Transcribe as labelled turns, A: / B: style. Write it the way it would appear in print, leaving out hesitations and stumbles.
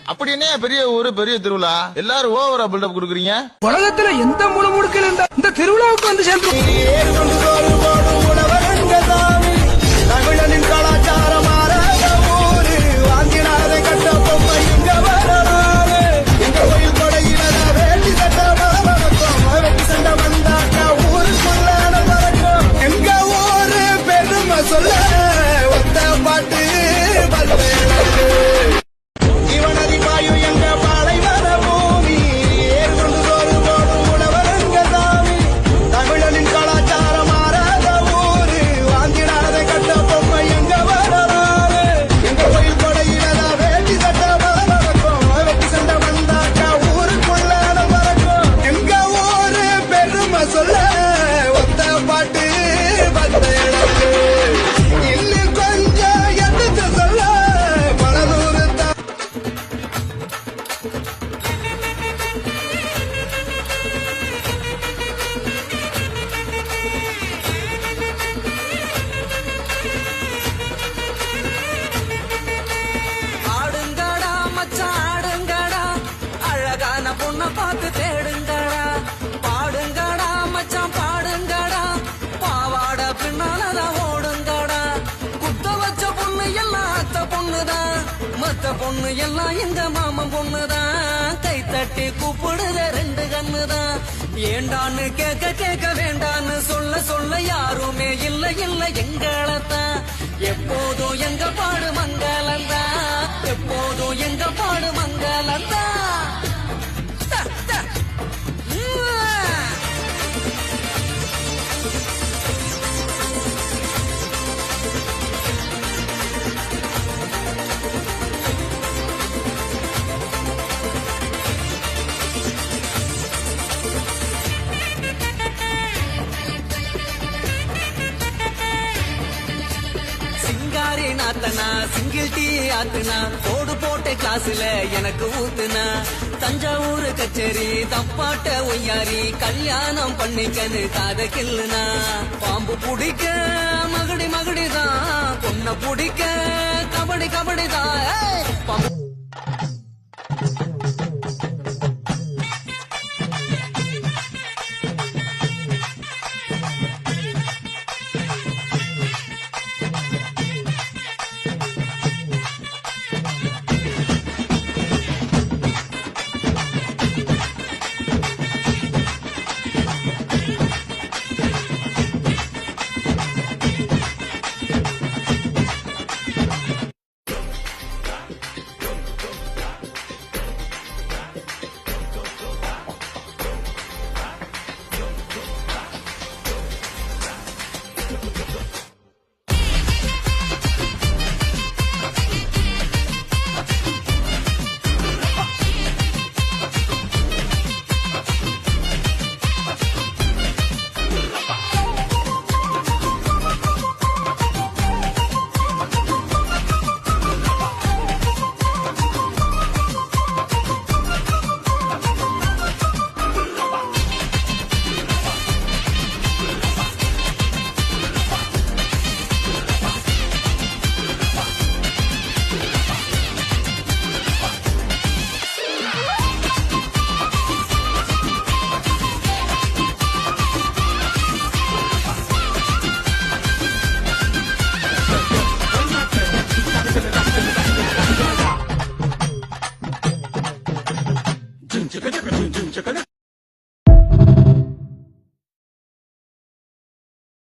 A: அப்படி என்ன பெரிய ஊரு பெரிய திருவிழா எல்லாரும் ஓவரா பில்டப் கொடுக்குறீங்க?
B: உலகத்துல எந்த மூணு முடுக்கல இந்த திருவிழாவுக்கு வந்து சேர்ந்து தமிழனின் கலாச்சாரம் சொல்ல ஒத்த பாட்டு இவனதி பாயு எங்க பாலை வர பூமி ஏற்கொண்டு சோறு போடும் உணவரங்க சாமி தமிழனின் கலாச்சாரம் மாறாத ஊரு வாங்கிடாத கட்ட பொம்மை எங்க வரலாறு எங்க கோயில் கொடையிலதா வேட்டி சட்ட பறக்கும் வெட்டி சண்டை வந்தாக்கா ஊருக்குள்ள பறக்கும் எங்க ஊரு பெருமை சொல்ல ஒத்த பாட்டு பத்த எனக்கு
C: பார்த்து தேடுங்கடா பாடுங்கடா மச்சான் பாடுங்கடா பாவாட பின்னாலதான் ஓடுங்கடா குத்த வச்ச பொண்ணு எல்லாம் அத்த பொண்ணுதான் மத்த பொண்ணு எல்லாம் எங்க மாமன் பொண்ணுதான் கை தட்டி கூப்பிடுத ரெண்டு கண்ணுதான் ஏண்டான்னு கேட்க கேட்க வேண்டான்னு சொல்ல சொல்ல யாருமே இல்ல இல்ல எங்களத்தான் எப்போதும் எங்க பாடு மங்களந்தான் எப்போதும் எங்க பாடு மங்களந்தான் நாத்தனா சிங்கிள் டீ ஆத்துனா போடு போட்ட கிளாஸ்ல எனக்கு ஊத்துனா தஞ்சாவூர் கச்சேரி தப்பாட்ட ஒய்யாரி கல்யாணம் பண்ணிக்கன்னு காத கில்லுனா பாம்பு பிடிக்க மகடி மகடிதான் பொண்ண பிடிக்க கபடி கபடிதான்